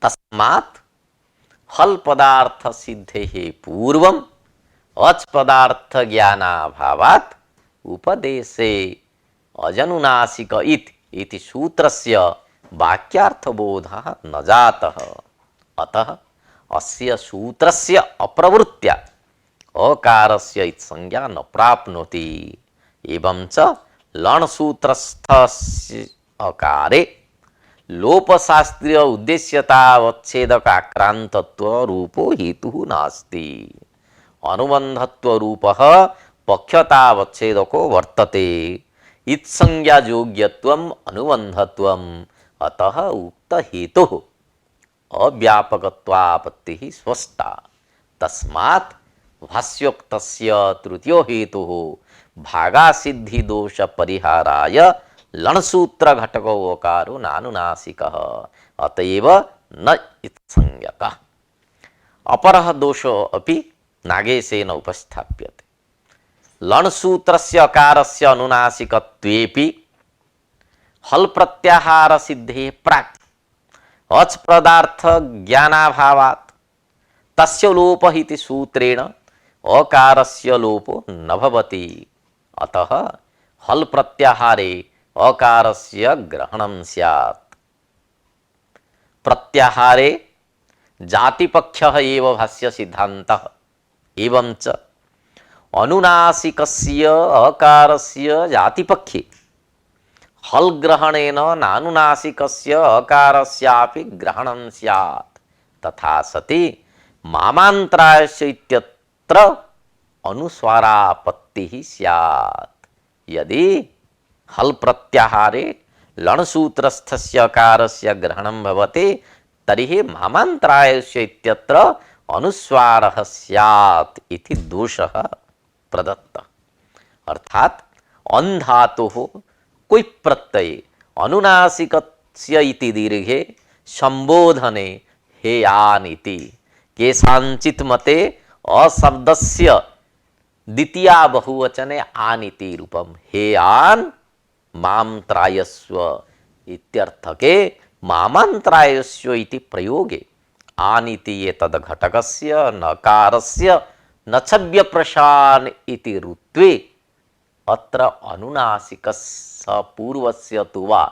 तस्मात् हल पदार्थ सिद्धेः पूर्वं अच् पदार्थ ज्ञानाभावात् उपदेशे अजनुनासिक इति सूत्रस्य वाक्यार्थबोधः न जातः। अतः अस्य सूत्रस्य अप्रवृत्त्या अकारस्य इत्संज्ञा न प्राप्नोति। एवं च लणसूत्रस्थ अकारे लोपशास्त्रीय उद्देश्यतावच्छेदक आक्रांतत्व रूपो हेतुः नास्ति। अनुबंधत्व रूपः पक्षतावच्छेदको वर्तते। इत्संज्ञा योग्यत्वम् अनुबंधत्वम्। अतः उक्त हेतुः अव्यापकत्वापत्तिः स्पष्टा। तस्मात् भाष्योक्तस्य तृतीयो हेतुः भागासिद्धि दोष परिहाराय लणसूत्र घटको ओकारो नानुनासिकः। अतएव न इत्संज्ञकः। अपरः दोषो अपि नागेशेन उपस्थाप्यते। लणसूत्रस्य अकारस्य अनुनासिकत्वेपि हल प्रत्याहार सिद्धेः प्राक् अच् पदार्थ ज्ञानाभावात् तस्य लोपः इति सूत्रेण अकारस्य लोपो न भवति। अतः हल प्रत्याहारे अकारस्य ग्रहणं स्यात्। प्रत्याहारे जातिपक्षः एव भाष्य सिद्धान्तः। एवं च अनुनासिकस्य अकारस्य जातिपक्षे हल ग्रहणेन नानुनासिकस्य अकारस्यापि ग्रहणं स्यात् तथा सति मामांतरायस्य इत्यत्र अनुस्वारापत्तिः स्यात्। यदि हल प्रत्याहारे लणसूत्रस्थस्य अकारस्य ग्रहणं भवति तर्हि मामांतरायस्य इत्यत्र अनुस्वारः स्यात् इति दोषः प्रदत्तः। अर्थात अन् धातुः कोई प्रत्यय अनुनासिकस्य इति दीर्घे संबोधने हेयान इति केषांचित् मते अशब्दस्य द्वितीया बहुवचने आनिति रूपम हेयान मामत्रायस्व इत्यर्थके मामांतरायस्व इति प्रयोगे आनिति एतद् घटकस्य नकारस्य नछव्य प्रशान इति ऋत्वे अत्र अनुनासिकस्य पूर्वस्य तु वा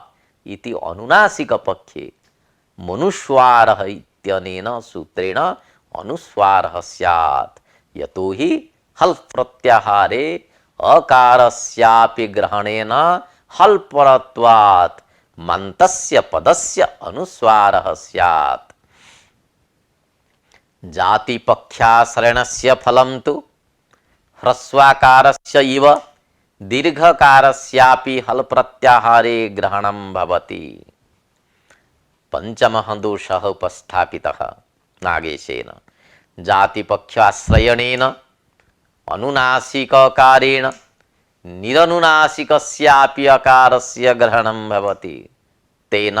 इति अनुनासिक पक्षे मनुस्वारः इत्यनेन सूत्रेण अनुस्वारः स्यात्। यतो हि हल प्रत्याहारे अकारस्यापि ग्रहणेन हल परत्वात् मन्तस्य पदस्य अनुस्वारः स्यात्। जातिपक्षाश्रयणस्य फलं तु ह्रस्वाकारस्य इव दीर्घकारस्यापि हल प्रत्याहारे ग्रहणं भवति। पंचमः दोषः उपस्थापितः नागेशेन जातिपक्षाश्रयणेन अनुनासिककारेण निरनुनासिकस्यापि अकारस्य ग्रहणं भवति। तेन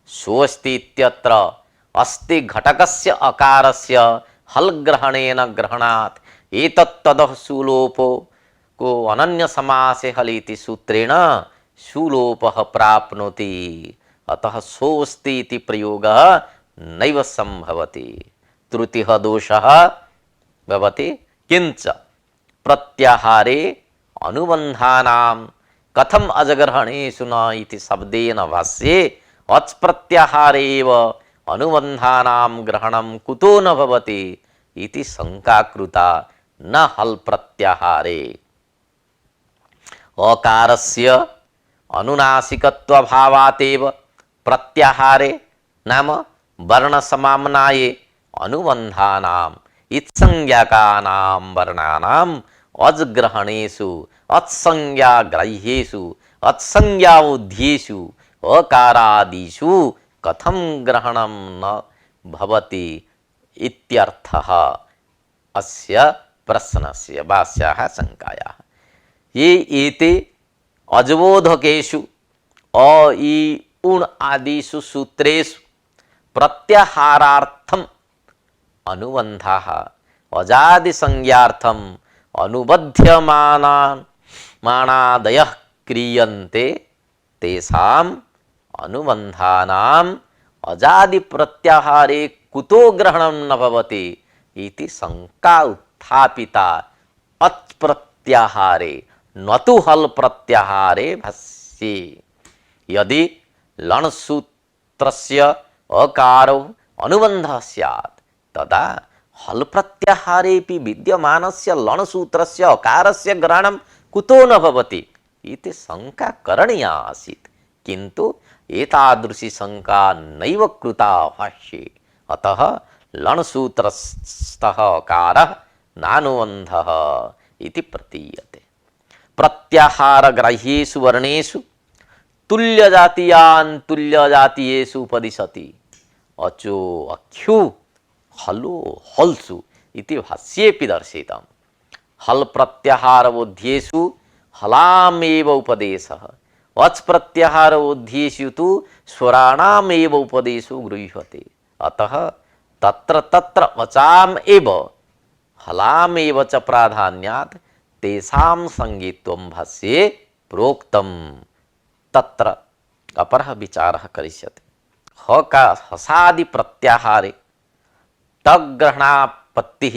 सोऽस्ति इत्यत्र अस्ति घटकस्य अकारस्य हल ग्रहणेन ग्रहणात् एतत्तदः सुलोपो को अनन्य समासे हल इति सूत्रेण सुलोपः प्राप्नोति। अतः सोऽस्ति इति प्रयोगः नैव संभवति। तृतीयः दोषः भवति किंच प्रत्याहारे अनुबंधानां कथम अजग्रहणेषु न इति शब्देन भाष्ये अच् प्रत्याहारे एव अनुबंधानां ग्रहणं कुतो न भवति इति शंका कृता न हल प्रत्याहारे अकारस्य अनुनासिकत्वभावातेव प्रत्याहारे नाम वर्णसमाम्नाये अनुबंधानाम् इत्संज्ञकानां वर्णानाम् अजग्रहणेषु अत्संज्ञाग्राह्येषु अत्संज्ञावुध्येषु अकारादिषु कथं ग्रहणं न भवति इत्यर्थः अस्य प्रश्नस्य भाष्याः शङ्कायाः। ये एते अजबोधकेषु अ इ उण् आदिषु सूत्रेषु प्रत्याहारार्थम् अनुबन्धाः अजादिसंज्ञार्थम् अनुबध्यमानादयः क्रियन्ते तेषाम् अनुबन्धानाम् अजादि प्रत्याहारे कुतो ग्रहणं न भवति इति शंका उत्थापिता अच् प्रत्याहारे न तु हल प्रत्याहारे भाष्ये। यदि लण सूत्रस्य अकारो अनुबन्धः स्यात् तदा हल प्रत्याहारेपि विद्यमानस्य लण सूत्रस्य अकारस्य ग्रहणं कुतो न भवति इति शंका करणीया आसीत्, किन्तु एतादृशी शंका नैव कृता भाष्ये। अतः लण सूत्रस्थः अकारः नानुबन्धः इति प्रतीयते। प्रत्याहार ग्राह्येषु वर्णेषु तुल्यजातीयान् तुल्यजातीयेषु उपदिशति अचो अख्यु हलो हल्सु इति भाष्येऽपि दर्शितम्। हल प्रत्याहार बोध्येषु हलामेव उपदेशः अच् प्रत्याहार बोध्येषु तु स्वराणामेव उपदेशो गृह्यते। अतः तत्र तत्र अचाम एव हलामेव च प्राधान्यात् तेषां संज्ञित्वं भाष्ये प्रोक्तम्। तत्र अपरः विचारः करिष्यते। हसादि प्रत्याहारे तग्ग्रहणापत्तिः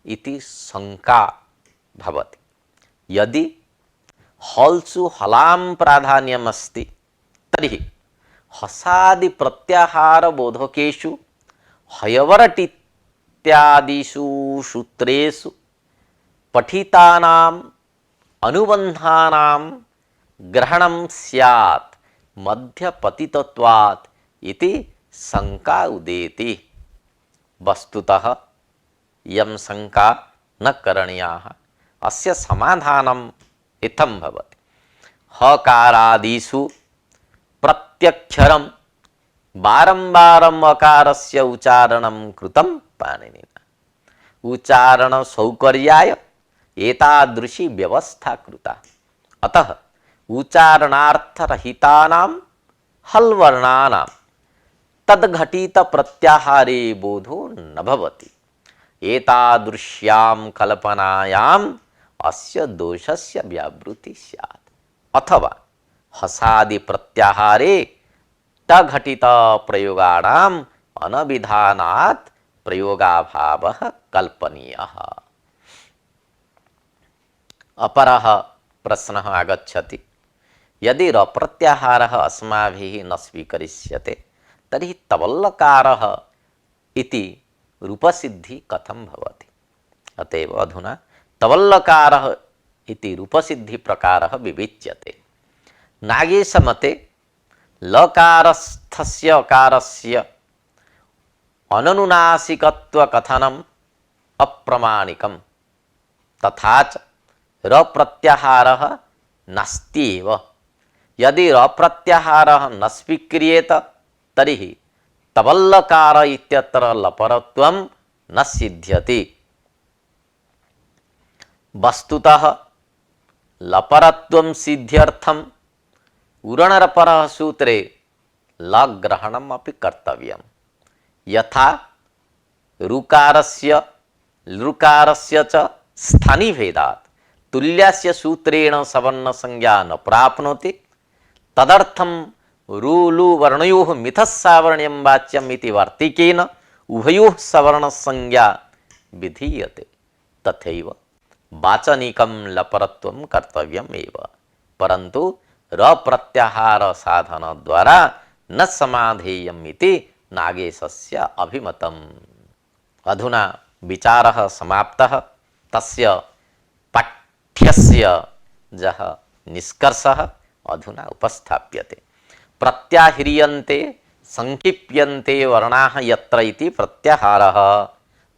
इति शंका भवति। यदि हल्सु हलां प्राधान्यम् अस्ति तर्हि हसादि प्रत्याहार पठितानाम् अनुबन्धानां ग्रहणं स्यात् मध्यपतितत्वात् इति शंका उदेति। वस्तुतः इयं शंका न करणीयाः। अस्य समाधानम् इत्थं भवति। हकारादिषु प्रत्यक्षरं बारंबारम् अकारस्य उच्चारणं कृतं पाणिनिना। उच्चारण सौकर्याय एतादृशी व्यवस्था कृता। अतः उच्चारणार्थरहितानां हल्वर्णानां तद्घटित प्रत्याहारे बोधो न भवति। एतादृश्यां कल्पनायाम् अस्य दोषस्य व्यावृत्ति स्यात्। अथवा हसादि प्रत्याहारे तघटित प्रयोगाणाम् अनविधानात् प्रयोगाभावः कल्पनीयः। अपरः प्रश्नः आगच्छति। यदि रप्रत्याहारः अस्माभिः न स्वीकरिष्यते तर्हि तवल्लकारः इति रूपसिद्धि कथं भवति? अतएव अधुना तवल्लकारः इति रूपसिद्धि प्रकारः विविच्यते। नागेशमते लकारस्थस्य अकारस्य अननुनासिकत्वकथनम् अप्रमाणिकम्, तथा च रप्रत्याहारः नास्त्येव। यदि रप्रत्याहारः न स्वीक्रियेत तर्हि तवल्लकार इत्यत्र लपरत्वं न सिद्ध्यति। वस्तुतः लपरत्वं सिद्ध्यर्थम् उरणरपरः सूत्रे लग्रहणम् अपि कर्तव्यम्। यथा ऋकारस्य लृकारस्य च स्थानिभेदात् तुल्यस्य सूत्रेण सवर्णसंज्ञा न प्राप्नोति, तदर्थं ऋलु वर्णयोः मिथस्सावर्ण्यं वाच्यम् इति वार्तिकेन उभयोः सवर्णसंज्ञा विधीयते। तथैव वाचनिकं लपरत्वं कर्तव्यम् एव, परन्तु रप्रत्याहार साधन द्वारा न समाधेयम् इति नागेशस्य अभिमतम्। अधुना विचारः समाप्तः। तस्य पाठ्यस्य जः निष्कर्षः अधुना उपस्थाप्यते। प्रत्याह्रियन्ते संक्षिप्यन्ते वर्णाः यत्र इति प्रत्याहारः।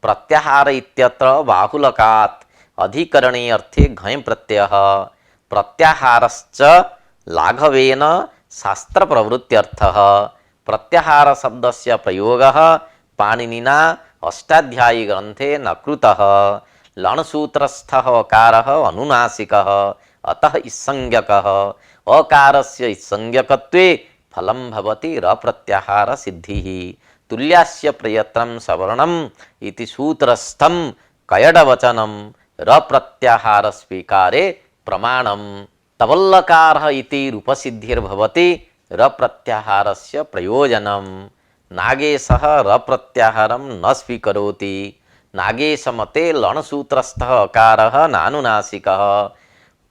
प्रत्याहार इत्यत्र बाहुलकात् अधिकरणे अर्थे घञ् प्रत्ययः। प्रत्याहारश्च लाघवेन शास्त्रप्रवृत्त्यर्थः। प्रत्याहार शब्दस्य प्रयोगः पाणिनिना अष्टाध्यायी ग्रन्थे न कृतः। लणसूत्रस्थः अकारः अनुनासिकः, अतः इत्संज्ञकः। अकारस्य इत्संज्ञकत्वे फलं भवति रप्रत्याहार सिद्धिः। तुल्यस्य प्रयत्नं सवर्णम् इति सूत्रस्थं कयडवचनं रप्रत्याहार स्वीकारे प्रमाणम्। तवल्लकारः इति रूपसिद्धिर्भवति रप्रत्याहारस्य प्रयोजनम्। नागेशः रप्रत्याहारं न स्वीकरोति। नागेशमते लणसूत्रस्थः अकारः नानुनासिकः।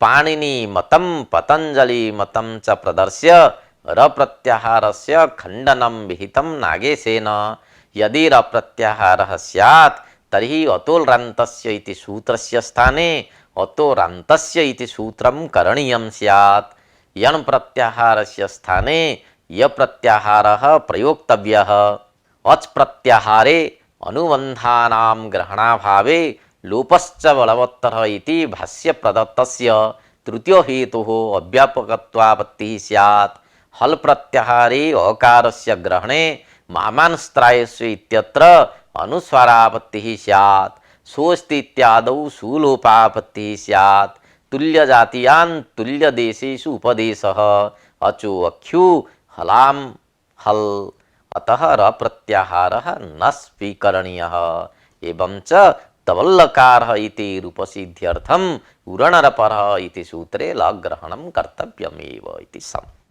पाणिनिमतं पतञ्जलिमतं च प्रदर्श्य रप्रत्याहारस्य खण्डनं विहितं नागेशेन। यदि रप्रत्याहारः स्यात् तर्हि अतोरान्तस्य इति सूत्रस्य स्थाने अतोरान्तस्य इति सूत्रं करणीयं स्यात्। यण् प्रत्याहारस्य स्थाने य प्रत्याहारः प्रयोक्तव्यः। अच् प्रत्याहारे अनुबन्धानां ग्रहणाभावे लोपश्च बलवत्तरः इति भाष्य प्रदत्तस्य तृतीयो हेतुः अव्यापकत्वापत्तिः स्यात्। हल् प्रत्याहारे अकारस्य ग्रहणे मामांस्त्रायस्य इत्यत्र अनुस्वारापत्तिः स्यात्। सोऽस्ति इत्यादौ सुलोपापत्तिः स्यात्। तुल्यजातीयान् तुल्यदेशेषु उपदेशः अचो अख्यु हलां हल्, अतः रप्रत्याहारः न स्वीकरणीयः। एवं च तवल्लकारः इति रूपसिद्ध्यर्थम् उरणरपरः इति सूत्रे लग्रहणं कर्तव्यमेव इति सम्।